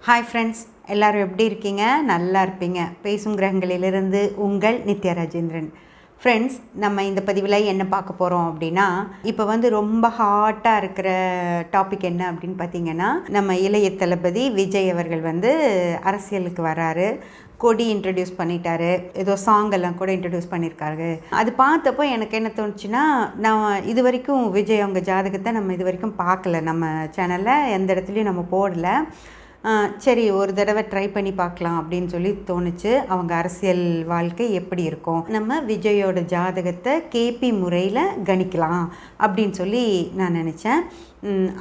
Hi friends, எல்லோரும் எப்படி இருக்கீங்க? நல்லா இருப்பீங்க. பேசும் கிரகங்களிலிருந்து உங்கள் நித்யா ராஜேந்திரன். ஃப்ரெண்ட்ஸ், நம்ம இந்த பதிவில் என்ன பார்க்க போகிறோம் அப்படின்னா, இப்போ ரொம்ப ஹாட்டாக இருக்கிற டாபிக் என்ன அப்படின்னு பார்த்தீங்கன்னா, நம்ம இளைய தளபதி விஜய் அவர்கள் அரசியலுக்கு வராரு. கொடி இன்ட்ரடியூஸ் பண்ணிட்டாரு, ஏதோ சாங் எல்லாம் கூட இன்ட்ரடியூஸ் பண்ணியிருக்காரு. அது பார்த்தப்போ எனக்கு என்ன தோணுச்சுன்னா, நான் இது வரைக்கும் விஜய் அவங்க ஜாதகத்தை நம்ம இது வரைக்கும் பார்க்கல. நம்ம சேனலில் எந்த இடத்துலையும் நம்ம போடலை. சரி, ஒரு தடவை ட்ரை பண்ணி பார்க்கலாம் அப்படின்னு சொல்லி தோணுச்சு. அவங்க அரசியல் வாழ்க்கை எப்படி இருக்கும், நம்ம விஜயோட ஜாதகத்தை கேபி முறையில் கணிக்கலாம் அப்படின்னு சொல்லி நான் நினச்சேன்.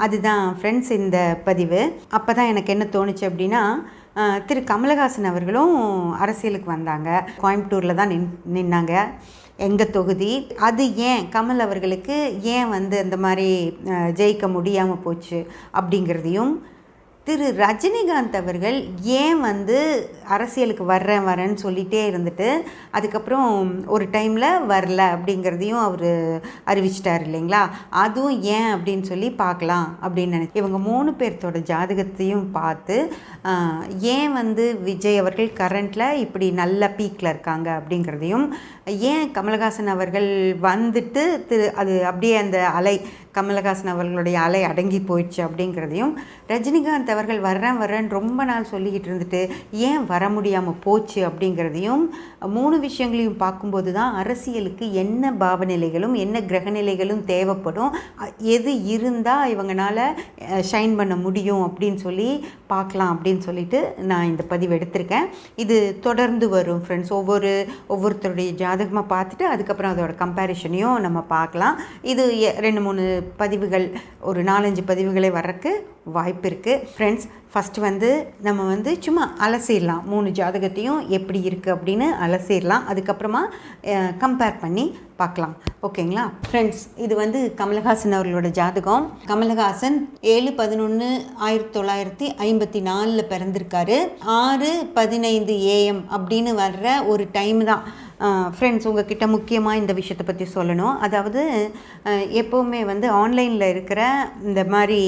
அதுதான் ஃப்ரெண்ட்ஸ் இந்த பதிவு. அப்போ தான் எனக்கு என்ன தோணுச்சு அப்படின்னா, திரு கமலஹாசன் அவர்களும் அரசியலுக்கு வந்தாங்க. கோயம்புத்தூரில் தான் நின்னாங்க, எங்கள் தொகுதி. அது ஏன் கமல் அவர்களுக்கு ஏன் அந்த மாதிரி ஜெயிக்க முடியாமல் போச்சு அப்படிங்கிறதையும், திரு ரஜினிகாந்த் அவர்கள் ஏன் அரசியலுக்கு வரேன்னு சொல்லிகிட்டே இருந்துட்டு அதுக்கப்புறம் ஒரு டைமில் வரல அப்படிங்கிறதையும் அவர் அறிவிச்சிட்டார் இல்லைங்களா? அதுவும் ஏன் அப்படின்னு சொல்லி பார்க்கலாம் அப்படின்னு நினச்சி இவங்க 3 பேர்த்தோட ஜாதகத்தையும் பார்த்து ஏன் விஜய் அவர்கள் கரண்டில் இப்படி நல்ல பீக்கில் இருக்காங்க அப்படிங்கிறதையும், ஏன் கமலஹாசன் அவர்கள் அது அப்படியே அந்த அலை கமலஹாசன் அவர்களுடைய அலை அடங்கி போயிடுச்சு அப்படிங்கிறதையும், ரஜினிகாந்த் அவர்கள் வர்றேன்னு ரொம்ப நாள் சொல்லிக்கிட்டு இருந்துட்டு ஏன் வர முடியாமல் போச்சு அப்படிங்கிறதையும், 3 விஷயங்களையும் பார்க்கும்போது தான் அரசியலுக்கு என்ன பாவநிலைகளும் என்ன கிரகநிலைகளும் தேவைப்படும், எது இருந்தால் இவங்களால ஷைன் பண்ண முடியும் அப்படின்னு சொல்லி பார்க்கலாம் அப்படின்னு சொல்லிட்டு நான் இந்த பதிவு எடுத்திருக்கேன். இது தொடர்ந்து வரும் ஃப்ரெண்ட்ஸ். ஒவ்வொருத்தருடைய ஜாதகமாக பார்த்துட்டு அதுக்கப்புறம் அதோட கம்பேரிஷனையும் நம்ம பார்க்கலாம். இது 2-3 பதிவுகள், ஒரு 4-5 பதிவுகளே வர்றதுக்கு வாய்ப்பு இருக்குது ஃப்ரெண்ட்ஸ். ஃபஸ்ட்டு நம்ம சும்மா அலசிடலாம், 3 ஜாதகத்தையும் எப்படி இருக்குது அப்படின்னு அலசிடலாம். அதுக்கப்புறமா கம்பேர் பண்ணி பார்க்கலாம். ஓகேங்களா ஃப்ரெண்ட்ஸ்? இது கமலஹாசன் அவர்களோட ஜாதகம். கமலஹாசன் 7/11/1954 பிறந்திருக்காரு. 6:15 AM அப்படின்னு வர்ற ஒரு டைம் தான் ஃப்ரெண்ட்ஸ். உங்ககிட்ட முக்கியமாக இந்த விஷயத்தை பற்றி சொல்லணும். அதாவது எப்போவுமே ஆன்லைனில் இருக்கிற இந்த மாதிரி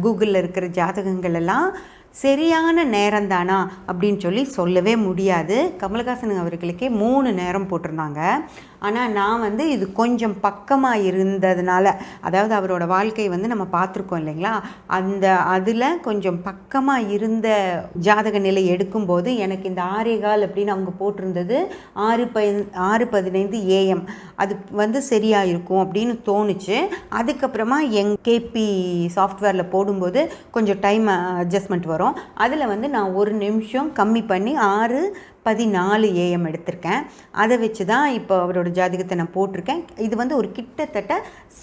கூகுளில் இருக்கிற ஜாதகங்கள் எல்லாம் சரியான நேரம்தானா அப்படின்னு சொல்லவே முடியாது. கமலஹாசன் அவர்களுக்கே 3 நேரம் போட்டிருந்தாங்க. ஆனால் நான் இது கொஞ்சம் பக்கமாக இருந்ததுனால, அதாவது அவரோட வாழ்க்கை நம்ம பார்த்துருக்கோம் இல்லைங்களா, அதில் கொஞ்சம் பக்கமாக இருந்த ஜாதக நிலை எடுக்கும்போது எனக்கு இந்த 6:15 அப்படின்னு அவங்க போட்டிருந்தது 6:15 AM அது சரியாக இருக்கும் அப்படின்னு தோணுச்சு. அதுக்கப்புறமா கேபி சாஃப்ட்வேரில் போடும்போது கொஞ்சம் டைம் அட்ஜஸ்ட்மெண்ட் வரும். அதில் நான் 1 நிமிஷம் கம்மி பண்ணி 6:14 AM எடுத்திருக்கேன். அதை வச்சு தான் இப்போ அவரோட ஜாதகத்தை நான் போட்டிருக்கேன். இது ஒரு கிட்டத்தட்ட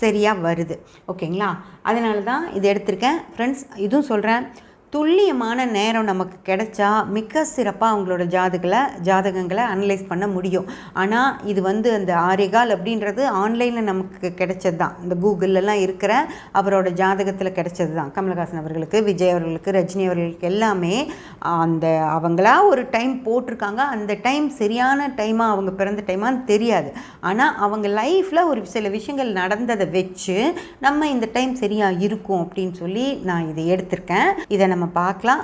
சரியாக வருது. ஓகேங்களா? அதனால தான் இது எடுத்திருக்கேன் ஃப்ரெண்ட்ஸ். இதுவும் சொல்கிறேன், துல்லியமான நேரம் நமக்கு கிடைச்சா மிக சிறப்பாக அவங்களோட ஜாதகங்களை அனலைஸ் பண்ண முடியும். ஆனால் இது அந்த 6:15 அப்படின்றது ஆன்லைனில் நமக்கு கிடைச்சது தான். இந்த கூகுளெலாம் இருக்கிற அவரோட ஜாதகத்தில் கிடைச்சது தான். கமலஹாசன் அவர்களுக்கு, விஜய் அவர்களுக்கு, ரஜினி அவர்களுக்கு எல்லாமே அவங்களா ஒரு டைம் போட்டிருக்காங்க. அந்த டைம் சரியான டைமாக அவங்க பிறந்த டைமான்னு தெரியாது. ஆனால் அவங்க லைஃப்பில் ஒரு சில விஷயங்கள் நடந்ததை வச்சு நம்ம இந்த டைம் சரியாக இருக்கும் அப்படின்னு சொல்லி நான் இதை எடுத்திருக்கேன். இதை நம்ம பார்க்கலாம்.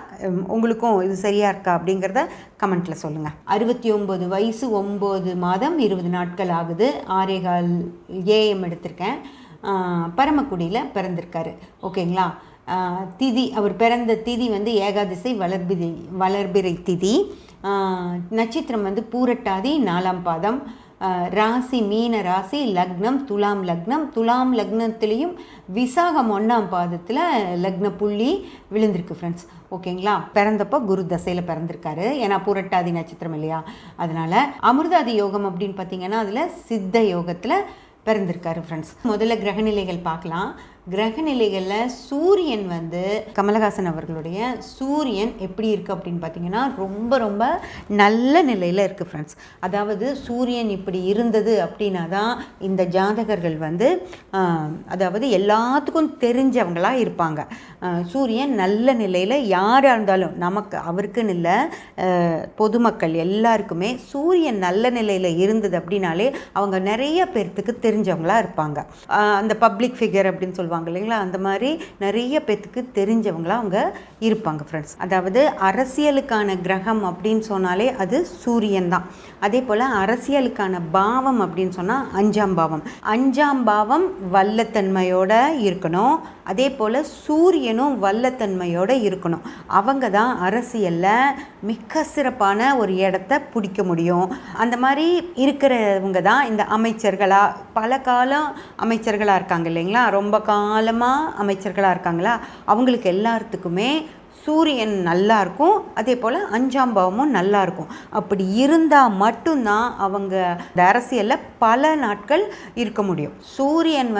உங்களுக்கும் இது சரியாக இருக்கா அப்படிங்கிறத கமெண்ட்டில் சொல்லுங்கள். 69 வயசு 9 மாதம் 20 நாட்கள் ஆகுது. 6:15 AM எடுத்திருக்கேன். பரமக்குடியில் பிறந்திருக்காரு. ஓகேங்களா? திதி, அவர் பிறந்த திதி ஏகாதசி வளர்பிறை திதி. நட்சத்திரம் பூரட்டாதி 4ஆம் பாதம். ராசி மீன ராசி, லக்னம் துலாம் லக்னம். துலாம் லக்னத்துலேயும் விசாகம் 1ஆம் பாதத்தில் லக்ன புள்ளி விழுந்திருக்கு ஃப்ரெண்ட்ஸ். ஓகேங்களா? பிறந்தப்போ குரு தசையில் பிறந்திருக்காரு. ஏன்னா புரட்டாதி நட்சத்திரம் இல்லையா, அதனால் அமிர்தாதி யோகம் அப்படின்னு பார்த்தீங்கன்னா அதில் சித்த யோகத்தில் பிறந்திருக்காரு ஃப்ரெண்ட்ஸ். முதல்ல கிரகநிலைகள் பார்க்கலாம். கிரகநிலைகளில் சூரியன் கமலஹாசன் அவர்களுடைய சூரியன் எப்படி இருக்குது அப்படின்னு பார்த்தீங்கன்னா ரொம்ப ரொம்ப நல்ல நிலையில் இருக்குது ஃப்ரெண்ட்ஸ். அதாவது சூரியன் இப்படி இருந்தது அப்படின்னா தான் இந்த ஜாதகர்கள் அதாவது எல்லாத்துக்கும் தெரிஞ்சவங்களாக இருப்பாங்க. சூரியன் நல்ல நிலையில் யாராக இருந்தாலும், நமக்கு அவருக்குன்னு இல்லை, பொதுமக்கள் எல்லாருக்குமே சூரியன் நல்ல நிலையில் இருந்தது அப்படின்னாலே அவங்க நிறைய பேர்த்துக்கு தெரிஞ்சவங்களாக இருப்பாங்க. அந்த பப்ளிக் ஃபிகர் அப்படின்னு சொல்லுவாங்க சொல்லுவாங்க இல்லைங்களா, அந்த மாதிரி நிறைய பேத்துக்கு தெரிஞ்சவங்களா அவங்க இருப்பாங்க ஃப்ரெண்ட்ஸ். அதாவது அரசியலுக்கான கிரகம் அப்படின்னு சொன்னாலே அது சூரியன் தான். அதே போல் அரசியலுக்கான பாவம் அப்படின்னு சொன்னால் 5ஆம் பாவம். 5ஆம் பாவம் வல்லத்தன்மையோடு இருக்கணும். அதே போல் சூரியனும் வல்லத்தன்மையோடு இருக்கணும். அவங்க தான் அரசியலில் மிக சிறப்பான ஒரு இடத்த பிடிக்க முடியும். அந்த மாதிரி இருக்கிறவங்க தான் இந்த அமைச்சர்களாக, பல காலம் அமைச்சர்களாக இருக்காங்க இல்லைங்களா, ரொம்ப காலமாக அமைச்சர்களாக இருக்காங்களா, அவங்களுக்கு எல்லாத்துக்குமே சூரியன் நல்லா இருக்கும். அதே போல் 5ஆம் பாவமும் நல்லா இருக்கும். அப்படி இருந்தால் மட்டும்தான் அவங்க இந்த அரசியலில் பல நாட்கள் இருக்க முடியும். சூரியன்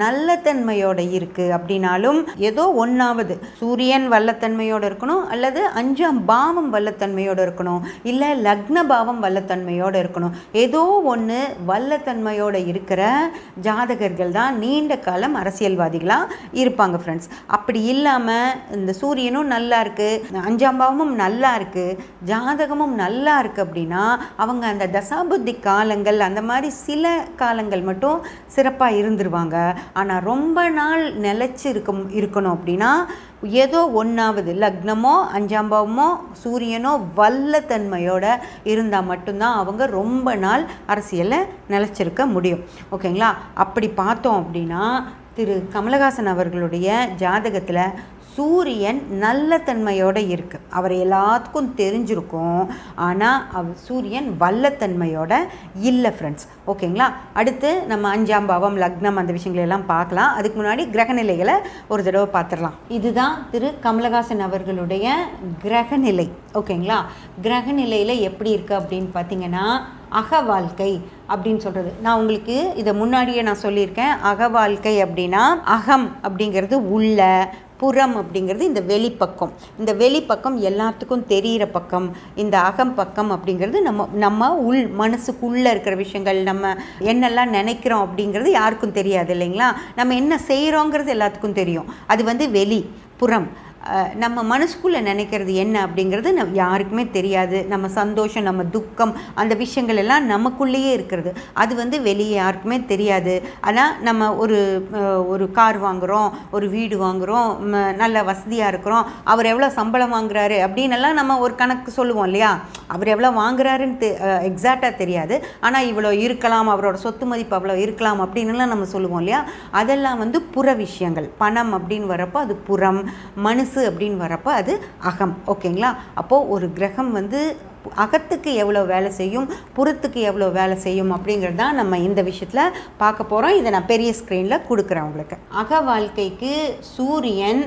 நல்ல தன்மையோடு இருக்குது அப்படின்னாலும் ஏதோ ஒன்றாவது சூரியன் வல்லத்தன்மையோடு இருக்கணும், அல்லது 5ஆம் பாவம் வல்லத்தன்மையோடு இருக்கணும், இல்லை லக்ன பாவம் வல்லத்தன்மையோடு இருக்கணும். ஏதோ ஒன்று வல்லத்தன்மையோடு இருக்கிற ஜாதகர்கள் தான் நீண்ட காலம் அரசியல்வாதிகளாக இருப்பாங்க ஃப்ரெண்ட்ஸ். அப்படி இல்லாமல் இந்த சூரியனும் நல்லா இருக்குது, 5ஆம் பாவமும் நல்லா இருக்குது, ஜாதகமும் நல்லா இருக்குது அப்படின்னா அவங்க அந்த தசாபுத்தி காலங்கள் அந்த மாதிரி சில காலங்கள் மட்டும் சிறப்பாக இருந்துருவாங்க. ஆனால் ரொம்ப நாள் நிலச்சி இருக்கணும் அப்படின்னா ஏதோ ஒன்றாவது லக்னமோ 5ஆம் பாவமோ சூரியனோ வல்லத்தன்மையோடு இருந்தால் மட்டும்தான் அவங்க ரொம்ப நாள் அரசியலில் நிலச்சிருக்க முடியும். ஓகேங்களா? அப்படி பார்த்தோம் அப்படின்னா திரு கமலஹாசன் அவர்களுடைய ஜாதகத்தில் சூரியன் நல்ல தன்மையோடு இருக்குது. அவர் எல்லாத்துக்கும் தெரிஞ்சிருக்கும். ஆனால் சூரியன் வல்லத்தன்மையோடு இல்லை ஃப்ரெண்ட்ஸ். ஓகேங்களா? அடுத்து நம்ம 5ஆம் பாவம் லக்னம் அந்த விஷயங்களெல்லாம் பார்க்கலாம். அதுக்கு முன்னாடி கிரகநிலைகளை ஒரு தடவை பார்த்துடலாம். இதுதான் திரு கமலஹாசன் அவர்களுடைய கிரகநிலை. ஓகேங்களா? கிரகநிலையில் எப்படி இருக்குது அப்படின்னு பார்த்தீங்கன்னா அக வாழ்க்கை அப்படின்னு சொல்கிறது. நான் உங்களுக்கு இதை முன்னாடியே நான் சொல்லியிருக்கேன். அக வாழ்க்கை அப்படின்னா அகம் அப்படிங்கிறது உள்ள, புறம் அப்படிங்கிறது இந்த வெளிப்பக்கம். இந்த வெளிப்பக்கம் எல்லாத்துக்கும் தெரிகிற பக்கம். இந்த அகம் பக்கம் அப்படிங்கிறது நம்ம உள் மனசுக்குள்ளே இருக்கிற விஷயங்கள், நம்ம என்னெல்லாம் நினைக்கிறோம் அப்படிங்கிறது யாருக்கும் தெரியாது இல்லைங்களா. நம்ம என்ன செய்கிறோங்கிறது எல்லாத்துக்கும் தெரியும். அது வெளி, புறம். நம்ம மனசுக்குள்ளே நினைக்கிறது என்ன அப்படிங்கிறது யாருக்குமே தெரியாது. நம்ம சந்தோஷம், நம்ம துக்கம், அந்த விஷயங்கள் எல்லாம் நமக்குள்ளேயே இருக்கிறது. அது வெளியே யாருக்குமே தெரியாது. ஆனால் நம்ம ஒரு கார் வாங்குகிறோம், ஒரு வீடு வாங்குகிறோம், நல்ல வசதியாக இருக்கிறோம், அவர் எவ்வளோ சம்பளம் வாங்குறாரு அப்படின்னெல்லாம் நம்ம ஒரு கணக்கு சொல்லுவோம் இல்லையா. அவர் எவ்வளோ வாங்குறாருன்னு எக்ஸாக்டாக தெரியாது. ஆனால் இவ்வளோ இருக்கலாம், அவரோட சொத்து மதிப்பு அவ்வளோ இருக்கலாம் அப்படின்னுலாம் நம்ம சொல்லுவோம் இல்லையா. அதெல்லாம் புற விஷயங்கள். பணம் அப்படின்னு வரப்போ அது புறம், மனசு அப்படின்னு வரப்போ அது அகம். ஓகேங்களா? அப்போது ஒரு கிரகம் அகத்துக்கு எவ்வளோ வேலை செய்யும், புறத்துக்கு எவ்வளோ வேலை செய்யும் அப்படிங்கிறது தான் நம்ம இந்த விஷயத்தில் பார்க்க போகிறோம். இதை நான் பெரிய ஸ்க்ரீனில் கொடுக்குறேன் உங்களுக்கு. அக வாழ்க்கைக்கு சூரியன்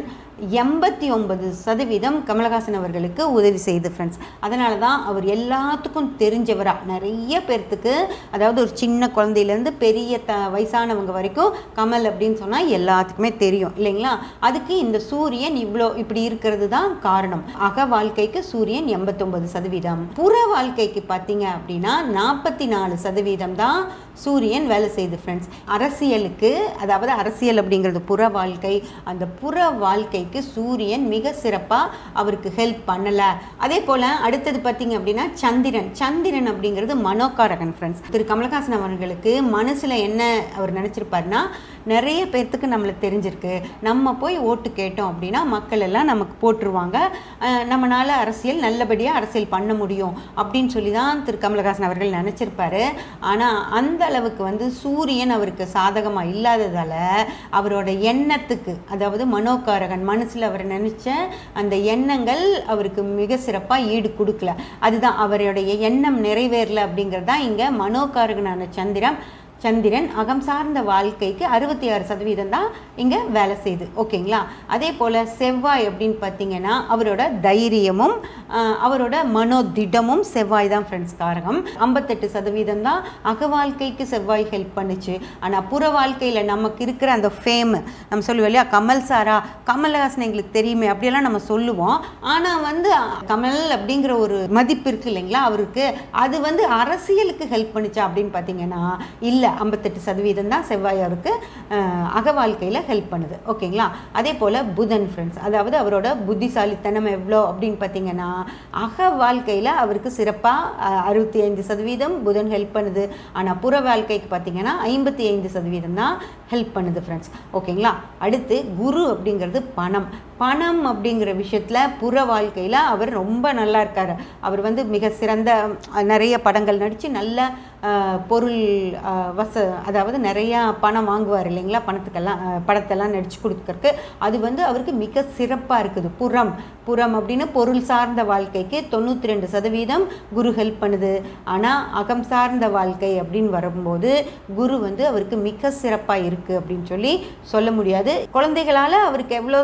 89% கமலஹாசன் அவர்களுக்கு உதவி செய்யுது ஃப்ரெண்ட்ஸ். அதனால தான் அவர் எல்லாத்துக்கும் தெரிஞ்சவராக நிறைய பேர்த்துக்கு, அதாவது ஒரு சின்ன குழந்தையிலேருந்து பெரிய வயசானவங்க வரைக்கும் கமல் அப்படின்னு சொன்னால் எல்லாத்துக்குமே தெரியும் இல்லைங்களா. அதுக்கு இந்த சூரியன் இப்படி இருக்கிறது தான் காரணம். அக வாழ்க்கைக்கு சூரியன் 89%. புற வாழ்க்கைக்கு பார்த்தீங்க அப்படின்னா 44% தான் சூரியன் வேலை செய்யுது ஃப்ரெண்ட்ஸ். அரசியலுக்கு, அதாவது அரசியல் அப்படிங்கிறது புற வாழ்க்கை. அந்த புற வாழ்க்கை சூரியன் மிக சிறப்பாக அவருக்கு ஹெல்ப் பண்ணலை. அதே போல் அடுத்தது பார்த்தீங்க அப்படின்னா சந்திரன் அப்படிங்கிறது மனோகாரகன் ஃப்ரெண்ட்ஸ். திரு கமலஹாசன் அவர்களுக்கு மனசில் என்ன அவர் நினச்சிருப்பாருன்னா, நிறைய பேர்த்துக்கு நம்மளுக்கு தெரிஞ்சிருக்கு, நம்ம போய் ஓட்டு கேட்டோம் அப்படின்னா மக்கள் எல்லாம் நமக்கு போட்டுருவாங்க, நம்மளால் நல்லபடியாக அரசியல் பண்ண முடியும் அப்படின்னு சொல்லி தான் திரு கமலஹாசன் அவர்கள் நினச்சிருப்பாரு. ஆனால் அந்த அளவுக்கு சூரியன் அவருக்கு சாதகமாக இல்லாததால் அவரோட எண்ணத்துக்கு, அதாவது மனோகாரகன் மனசில் அவர் நினச்ச அந்த எண்ணங்கள் அவருக்கு மிக சிறப்பாக ஈடு கொடுக்கல. அதுதான் அவருடைய எண்ணம் நிறைவேறல அப்படிங்கிறது தான் இங்கே மனோகாரகனான சந்திரன் அகம் சார்ந்த வாழ்க்கைக்கு 66% தான் இங்கே வேலை செய்யுது. ஓகேங்களா? அதே போல் செவ்வாய் அப்படின்னு பார்த்தீங்கன்னா அவரோட தைரியமும் அவரோட மனோதிடமும் செவ்வாய் தான் ஃப்ரெண்ட்ஸ் காரகம். 58% தான் அக வாழ்க்கைக்கு செவ்வாய் ஹெல்ப் பண்ணுச்சு. ஆனால் புற வாழ்க்கையில் நமக்கு இருக்கிற அந்த ஃபேம், நம்ம சொல்லுவோம் இல்லையா, கமல் சாரா, கமல்ஹாசன் எங்களுக்கு தெரியுமே அப்படியெல்லாம் நம்ம சொல்லுவோம். ஆனால் கமல் அப்படிங்கிற ஒரு மதிப்பு இருக்குது இல்லைங்களா அவருக்கு, அது அரசியலுக்கு ஹெல்ப் பண்ணுச்சா அப்படின்னு பார்த்தீங்கன்னா இல்லை. இல்லை, 58% தான் செவ்வாய் அவருக்கு அக வாழ்க்கையில் ஹெல்ப் பண்ணுது. ஓகேங்களா? அதே போல் புதன் ஃப்ரெண்ட்ஸ், அதாவது அவரோட புத்திசாலித்தனம் எவ்வளோ அப்படின்னு பார்த்தீங்கன்னா, அக வாழ்க்கையில் அவருக்கு சிறப்பாக 65% புதன் ஹெல்ப் பண்ணுது. ஆனால் புற வாழ்க்கைக்கு பார்த்தீங்கன்னா 55% தான் ஹெல்ப் பண்ணுது ஃப்ரெண்ட்ஸ். ஓகேங்களா? அடுத்து குரு அப்படிங்கிறது பணம் அப்படிங்கிற விஷயத்தில் புற வாழ்க்கையில் அவர் ரொம்ப நல்லா இருக்கார். அவர் வந்து மிக சிறந்த நிறைய படங்கள் நடித்து நல்ல பொருள் அதாவது நிறையா பணம் வாங்குவார் இல்லைங்களா, படத்தெல்லாம் நடித்து கொடுக்கறக்கு. அது வந்து அவருக்கு மிக சிறப்பாக இருக்குது. புறம் அப்படின்னு பொருள் சார்ந்த வாழ்க்கைக்கு 92% குரு ஹெல்ப் பண்ணுது. ஆனால் அகம் சார்ந்த வாழ்க்கை அப்படின்னு வரும்போது குரு வந்து அவருக்கு மிக சிறப்பாக இருக்குது அப்படின்னு சொல்லி சொல்ல முடியாது. குழந்தைகளால் அவருக்கு எவ்வளோ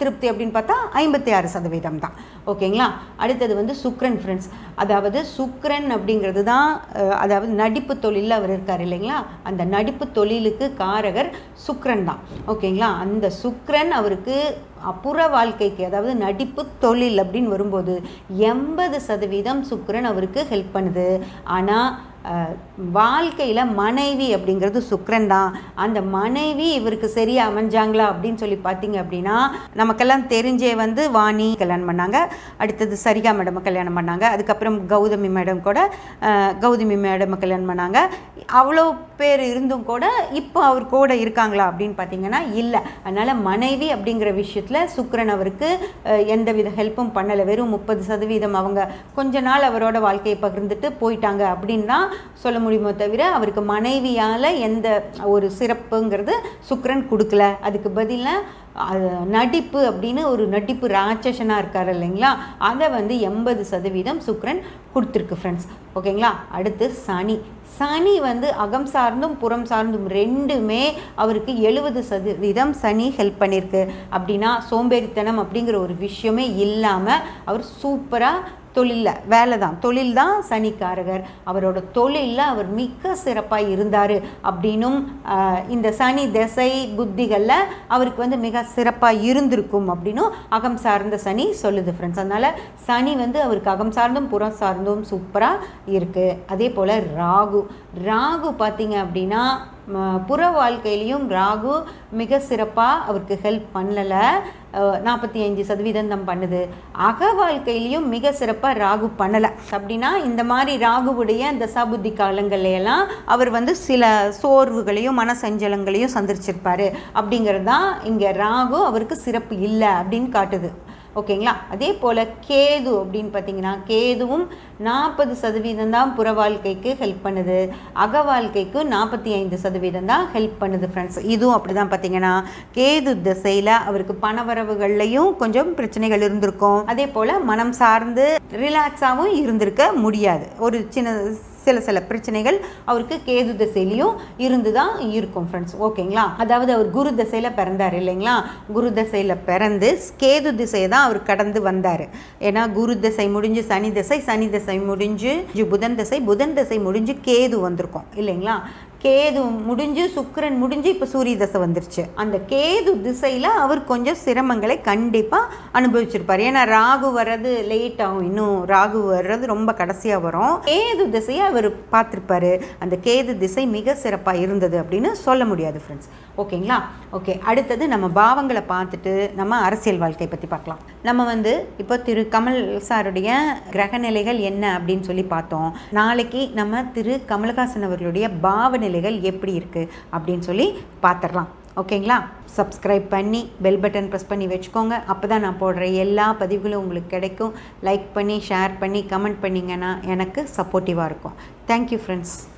திருப்தி அப்படின்னு பார்த்தா 56% தான். ஓகேங்களா? அடுத்தது வந்து சுக்கிரன் ஃப்ரெண்ட்ஸ், அதாவது சுக்கிரன் அப்படிங்கிறது தான், அதாவது நடிப்பு தொழிலில் அவர் இருக்கார் இல்லைங்களா, அந்த நடிப்பு தொழிலுக்கு காரகர் சுக்கிரன் தான். ஓகேங்களா? அந்த சுக்கிரன் அவருக்கு புற வாழ்க்கைக்கு, அதாவது நடிப்பு தொழில் அப்படின்னு வரும்போது 80% சுக்கிரன் அவருக்கு ஹெல்ப் பண்ணுது. ஆனால் வாழ்க்கையில் மனைவி அப்படிங்கிறது சுக்கிரன் தான். அந்த மனைவி இவருக்கு சரியாக அமைஞ்சாங்களா அப்படின்னு சொல்லி பார்த்தீங்க அப்படின்னா, நமக்கெல்லாம் தெரிஞ்சே வந்து வாணி கல்யாணம் பண்ணாங்க, அடுத்தது சரிகா மேடம் கல்யாணம் பண்ணாங்க, அதுக்கப்புறம் கௌதமி மேடம் கல்யாணம் பண்ணாங்க. அவ்வளோ பேர் இருந்தும் கூட இப்போ அவர் கூட இருக்காங்களா அப்படின்னு பார்த்தீங்கன்னா இல்லை. அதனால் மனைவி அப்படிங்கிற விஷயத்தில் சுக்கிரன் அவருக்கு எந்தவித ஹெல்ப்பும் பண்ணலை. வெறும் 30% அவங்க கொஞ்ச நாள் அவரோட வாழ்க்கையை பகிர்ந்துட்டு போயிட்டாங்க அப்படின்னு தான் சொல்ல முடியுமோ தவிர அவருக்கு மனைவியால் எந்த ஒரு சிறப்புங்கிறது சுக்கிரன் கொடுக்கல. அதுக்கு பதிலாக நடிப்பு அப்படின்னு ஒரு நடிப்பு ராட்சசனாக இருக்கார் இல்லைங்களா, அதை வந்து 80% சுக்கிரன் கொடுத்துருக்கு ஃப்ரெண்ட்ஸ். ஓகேங்களா? அடுத்து சனி வந்து அகம் சார்ந்தும் புறம் சார்ந்தும் ரெண்டுமே அவருக்கு 70% சனி ஹெல்ப் பண்ணியிருக்கு. அப்படின்னா சோம்பேறித்தனம் அப்படிங்கிற ஒரு விஷயமே இல்லாமல் அவர் சூப்பராக தொழில் தான் சனிக்காரகர். அவரோட தொழிலில் அவர் மிக சிறப்பாக இருந்தார் அப்படின்னும் இந்த சனி திசை புத்திகளில் அவருக்கு வந்து மிக சிறப்பாக இருந்திருக்கும் அப்படின்னும் அகம் சார்ந்த சனி சொல்லுது ஃப்ரெண்ட்ஸ். அதனால் சனி வந்து அவருக்கு அகம் சார்ந்தும் புறம் சார்ந்தும் சூப்பராக இருக்குது. அதே போல் ராகு பார்த்தீங்க அப்படின்னா புற வாழ்க்கையிலையும் ராகு மிக சிறப்பாக அவருக்கு ஹெல்ப் பண்ணலை, 45% தான் பண்ணுது. அக வாழ்க்கையிலையும் மிக சிறப்பாக ராகு பண்ணலை. அப்படின்னா இந்த மாதிரி ராகுவுடைய இந்த சபுத்தி காலங்கள்லையெல்லாம் அவர் வந்து சில சோர்வுகளையும் மனசஞ்சலங்களையும் சந்திச்சிருப்பார். அப்படிங்கிறது தான் இங்கே ராகு அவருக்கு சிறப்பு இல்லை அப்படின்னு காட்டுது. ஓகேங்களா? அதே போல் கேது அப்படின்னு பார்த்தீங்கன்னா கேதுவும் 40% தான் புற வாழ்க்கைக்கு ஹெல்ப் பண்ணுது, அக வாழ்க்கைக்கு 45% தான் ஹெல்ப் பண்ணுது ஃப்ரெண்ட்ஸ். இதுவும் அப்படி தான் பார்த்தீங்கன்னா கேது திசையில் அவருக்கு பணவரவுகள்லையும் கொஞ்சம் பிரச்சனைகள் இருந்திருக்கும். அதே போல் மனம் சார்ந்து ரிலாக்ஸாகவும் இருந்திருக்க முடியாது. ஒரு சில பிரச்சனைகள் அவருக்கு கேது திசையிலையும் இருந்து தான் இருக்கும் ஃப்ரெண்ட்ஸ். ஓகேங்களா? அதாவது அவர் குரு திசையில் பிறந்தார் இல்லைங்களா, குரு திசையில் பிறந்து கேது திசையை தான் அவர் கடந்து வந்தார். ஏன்னா குரு திசை முடிஞ்சு சனி திசை முடிஞ்சு புதன் திசை முடிஞ்சு கேது வந்திருக்கும் இல்லைங்களா. கேது முடிஞ்சு சுக்கிரன் முடிஞ்சு இப்போ சூரிய திசை வந்துருச்சு. அந்த கேது திசையில் அவர் கொஞ்சம் சிரமங்களை கண்டிப்பாக அனுபவிச்சிருப்பார். ஏன்னா ராகு வர்றது லேட் ஆகும், இன்னும் ராகு வர்றது ரொம்ப கடைசியாக வரும். கேது திசையை அவர் பார்த்துருப்பாரு. அந்த கேது திசை மிக சிறப்பாக இருந்தது அப்படின்னு சொல்ல முடியாது ஃப்ரெண்ட்ஸ். ஓகேங்களா? ஓகே, அடுத்தது நம்ம பாவங்களை பார்த்துட்டு நம்ம அரசியல் வாழ்க்கை பற்றி பார்க்கலாம். நம்ம வந்து இப்போ திரு கமல் சாருடைய கிரக நிலைகள் என்ன அப்படின்னு சொல்லி பார்த்தோம். நாளைக்கு நம்ம திரு கமலஹாசன் அவர்களுடைய பாவ நிலைகள் எப்படி இருக்குது அப்படின்னு சொல்லி பார்த்துடலாம். ஓகேங்களா? சப்ஸ்கிரைப் பண்ணி பெல் பட்டன் ப்ரெஸ் பண்ணி வச்சுக்கோங்க. அப்போ தான் நான் போடுற எல்லா பதிவுகளும் உங்களுக்கு கிடைக்கும். லைக் பண்ணி ஷேர் பண்ணி கமெண்ட் பண்ணிங்கன்னா எனக்கு சப்போர்ட்டிவாக இருக்கும். Thank you friends.